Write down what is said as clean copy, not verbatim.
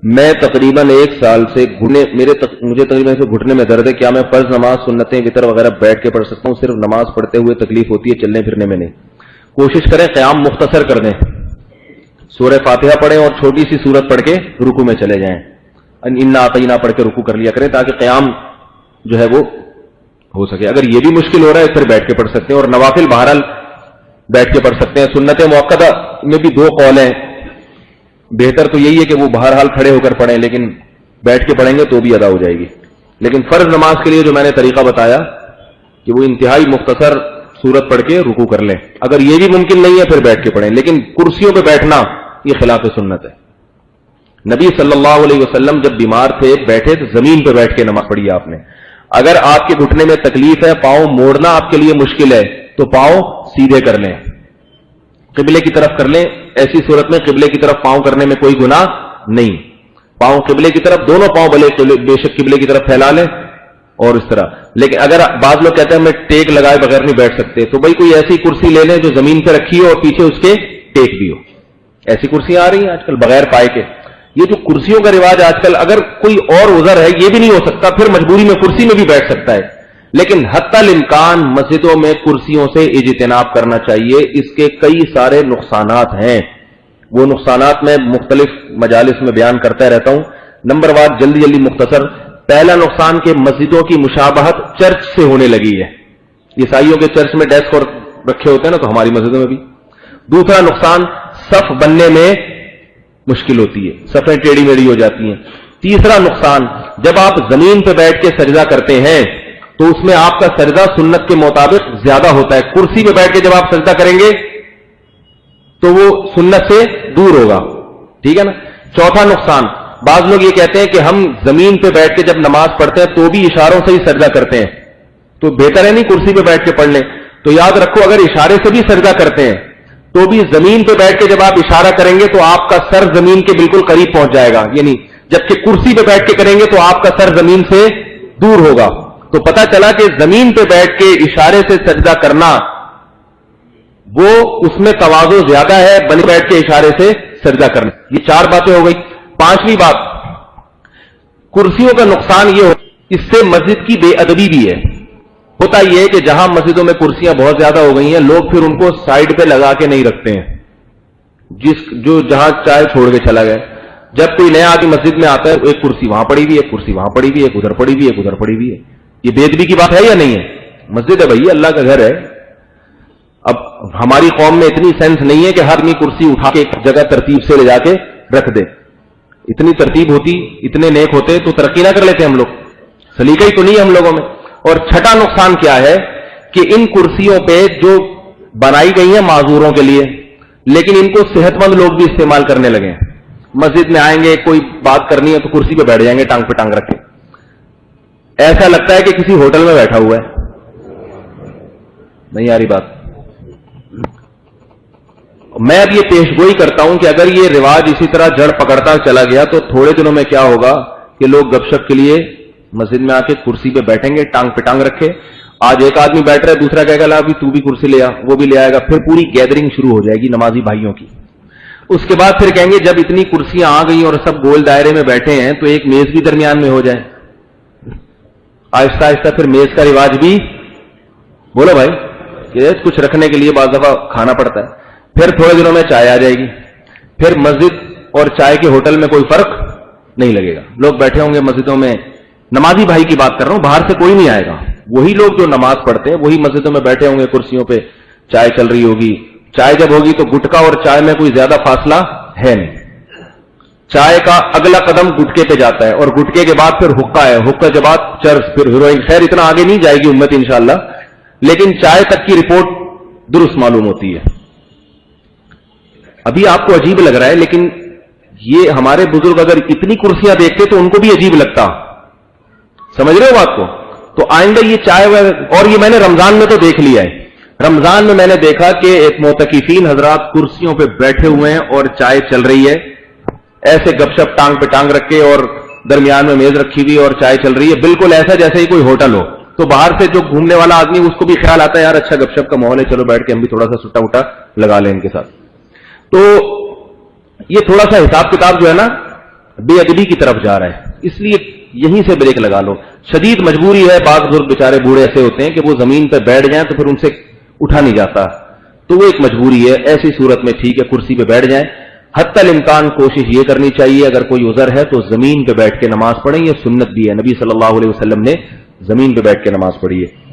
میں تقریباً 1 سال سے مجھے تقریباً گھٹنے میں درد ہے. کیا میں فرض نماز سنتیں وطر وغیرہ بیٹھ کے پڑھ سکتا ہوں؟ صرف نماز پڑھتے ہوئے تکلیف ہوتی ہے, چلنے پھرنے میں نہیں. کوشش کریں قیام مختصر کر دیں, سورہ فاتحہ پڑھیں اور چھوٹی سی سورت پڑھ کے رکوع میں چلے جائیں. انا اعطینہ پڑھ کے رکوع کر لیا کریں تاکہ قیام جو ہے وہ ہو سکے. اگر یہ بھی مشکل ہو رہا ہے پھر بیٹھ کے پڑھ سکتے ہیں, اور نوافل بہرحال بیٹھ کے پڑھ سکتے ہیں. سنت موقدہ میں بھی 2 قول ہیں. بہتر تو یہی ہے کہ وہ بہرحال کھڑے ہو کر پڑھیں, لیکن بیٹھ کے پڑھیں گے تو بھی ادا ہو جائے گی. لیکن فرض نماز کے لیے جو میں نے طریقہ بتایا کہ وہ انتہائی مختصر سورت پڑھ کے رکوع کر لیں. اگر یہ بھی ممکن نہیں ہے پھر بیٹھ کے پڑھیں, لیکن کرسیوں پہ بیٹھنا یہ خلاف سنت ہے. نبی صلی اللہ علیہ وسلم جب بیمار تھے بیٹھے تو زمین پہ بیٹھ کے نماز پڑھی آپ نے. اگر آپ کے گھٹنے میں تکلیف ہے, پاؤں موڑنا آپ کے لیے مشکل ہے, تو پاؤں سیدھے کر لیں, قبلے کی طرف کر لیں. ایسی صورت میں قبلے کی طرف پاؤں کرنے میں کوئی گناہ نہیں. پاؤں قبلے کی طرف, دونوں پاؤں بے شک قبلے کی طرف پھیلا لیں اور اس طرح. لیکن اگر بعض لوگ کہتے ہیں میں ٹیک لگائے بغیر نہیں بیٹھ سکتے, تو بھائی کوئی ایسی کرسی لے لیں جو زمین پہ رکھی ہو اور پیچھے اس کے ٹیک بھی ہو. ایسی کرسیاں آ رہی ہیں آج کل بغیر پائے کے. یہ جو کرسیوں کا رواج آج کل, اگر کوئی اور عذر ہے یہ بھی نہیں ہو سکتا پھر مجبوری میں کرسی میں بھی بیٹھ سکتا ہے. لیکن حتی الامکان مسجدوں میں کرسیوں سے اجتناب کرنا چاہیے. اس کے کئی سارے نقصانات ہیں, وہ نقصانات میں مختلف مجالس میں بیان کرتا رہتا ہوں. نمبر 1 جلدی مختصر. پہلا نقصان کہ مسجدوں کی مشابہت چرچ سے ہونے لگی ہے. عیسائیوں کے چرچ میں ڈیسک اور رکھے ہوتے ہیں نا, تو ہماری مسجدوں میں بھی. دوسرا نقصان صف بننے میں مشکل ہوتی ہے, صفیں ٹیڑھی میڑھی ہو جاتی ہیں. تیسرا نقصان, جب آپ زمین پہ بیٹھ کے سجدہ کرتے ہیں تو اس میں آپ کا سجدہ سنت کے مطابق زیادہ ہوتا ہے. کرسی پہ بیٹھ کے جب آپ سجدہ کریں گے تو وہ سنت سے دور ہوگا. ٹھیک ہے نا. چوتھا نقصان, بعض لوگ یہ کہتے ہیں کہ ہم زمین پہ بیٹھ کے جب نماز پڑھتے ہیں تو بھی اشاروں سے ہی سجدہ کرتے ہیں, تو بہتر ہے نہیں کرسی پہ بیٹھ کے پڑھ لیں. تو یاد رکھو اگر اشارے سے بھی سجدہ کرتے ہیں تو بھی زمین پہ بیٹھ کے جب آپ اشارہ کریں گے تو آپ کا سر زمین کے بالکل قریب پہنچ جائے گا, یعنی جبکہ کرسی پہ بیٹھ کے کریں گے تو آپ کا سر زمین سے دور ہوگا. تو پتہ چلا کہ زمین پہ بیٹھ کے اشارے سے سجدہ کرنا وہ اس میں تواضع زیادہ ہے بن بیٹھ کے اشارے سے سجدہ کرنا. یہ 4 باتیں ہو گئی. 5ویں بات, کرسیوں کا نقصان یہ ہو, اس سے مسجد کی بے ادبی بھی ہے. ہوتا یہ ہے کہ جہاں مسجدوں میں کرسیاں بہت زیادہ ہو گئی ہیں, لوگ پھر ان کو سائڈ پہ لگا کے نہیں رکھتے ہیں, جو جہاں چائے چھوڑ کے چلا گیا. جب کوئی نیا آدمی مسجد میں آتا ہے ایک کرسی وہاں پڑی ہوئی ہے, کرسی وہاں پڑی ہوئی ہے, ادھر پڑی ہوئی ہے, ادھر پڑی ہوئی ہے. یہ بے ادبی کی بات ہے یا نہیں ہے؟ مسجد ہے بھائی, اللہ کا گھر ہے. اب ہماری قوم میں اتنی سینس نہیں ہے کہ ہر آدمی کرسی اٹھا کے ایک جگہ ترتیب سے لے جا کے رکھ دے. اتنی ترتیب ہوتی, اتنے نیک ہوتے تو ترقی نہ کر لیتے ہم لوگ. سلیقہ ہی تو نہیں ہے ہم لوگوں میں. اور چھٹا نقصان کیا ہے کہ ان کرسیوں پہ جو بنائی گئی ہیں معذوروں کے لیے, لیکن ان کو صحت مند لوگ بھی استعمال کرنے لگے ہیں. مسجد میں آئیں گے, کوئی بات کرنی ہے تو کرسی پہ بیٹھ جائیں گے ٹانگ پہ ٹانگ رکھ کے. ایسا لگتا ہے کہ کسی ہوٹل میں بیٹھا ہوا ہے. نہیں آ رہی بات. میں اب یہ پیش گوئی کرتا ہوں کہ اگر یہ رواج اسی طرح جڑ پکڑتا چلا گیا تو تھوڑے دنوں میں کیا ہوگا کہ لوگ گپ شپ کے لیے مسجد میں آ کے کرسی پہ بیٹھیں گے, ٹانگ پہ ٹانگ رکھے. آج ایک آدمی بیٹھ رہا ہے, دوسرا کہے گا لا ابھی تو بھی کرسی لے آ, وہ بھی لے آئے گا. پھر پوری گیدرنگ شروع ہو جائے گی نمازی بھائیوں کی. اس کے بعد پھر کہیں گے جب اتنی کرسیاں آ گئی اور سب گول دائرے میں بیٹھے ہیں تو ایک میز بھی درمیان میں ہو جائے. آہستہ آہستہ پھر میز کا رواج بھی, بولو بھائی, کہ کچھ رکھنے کے لیے بعض دفعہ کھانا پڑتا ہے. پھر تھوڑے دنوں میں چائے آ جائے گی. پھر مسجد اور چائے کے ہوٹل میں کوئی فرق نہیں لگے گا. لوگ بیٹھے ہوں گے مسجدوں میں. نمازی بھائی کی بات کر رہا ہوں, باہر سے کوئی نہیں آئے گا. وہی لوگ جو نماز پڑھتے ہیں وہی مسجدوں میں بیٹھے ہوں گے کرسیوں پہ, چائے چل رہی ہوگی. چائے جب ہوگی تو گٹکا اور چائے میں کوئی زیادہ فاصلہ ہے نہیں. چائے کا اگلا قدم گٹکے پہ جاتا ہے, اور گٹکے کے بعد پھر حقہ ہے, حقہ کے بعد چرس, پھر ہیروئن. خیر اتنا آگے نہیں جائے گی امت انشاءاللہ, لیکن چائے تک کی رپورٹ درست معلوم ہوتی ہے. ابھی آپ کو عجیب لگ رہا ہے, لیکن یہ ہمارے بزرگ اگر اتنی کرسیاں دیکھتے تو ان کو بھی عجیب لگتا. سمجھ رہے ہو بات کو؟ تو آئندہ یہ چائے, اور یہ میں نے رمضان میں تو دیکھ لیا ہے. رمضان میں نے دیکھا کہ ایک معتکفین حضرات کرسیوں پہ بیٹھے ہوئے ہیں اور چائے چل رہی ہے, ایسے گپ شپ ٹانگ پہ ٹانگ رکھ کے, اور درمیان میں میز رکھی ہوئی اور چائے چل رہی ہے, بالکل ایسا جیسے ہی کوئی ہوٹل ہو. تو باہر سے جو گھومنے والا آدمی اس کو بھی خیال آتا ہے یار اچھا گپ شپ کا ماحول ہے, چلو بیٹھ کے ہم بھی تھوڑا سا سٹا وٹا لگا لیں ان کے ساتھ. تو یہ تھوڑا سا حساب کتاب جو ہے نا بے ادبی کی طرف جا رہا ہے، اس لیے یہیں سے بریک لگا لو. شدید مجبوری ہے، بعض بزرگ بیچارے بوڑھے ایسے ہوتے ہیں کہ وہ زمین پہ بیٹھ جائیں تو پھر ان سے اٹھا نہیں جاتا، تو وہ ایک مجبوری ہے. ایسی صورت میں ٹھیک ہے کرسی پہ بیٹھ جائیں. حتی الامکان کوشش یہ کرنی چاہیے اگر کوئی عذر ہے تو زمین پہ بیٹھ کے نماز پڑھیں، یہ سنت بھی ہے، نبی صلی اللہ علیہ وسلم نے زمین پہ بیٹھ کے نماز پڑھی ہے.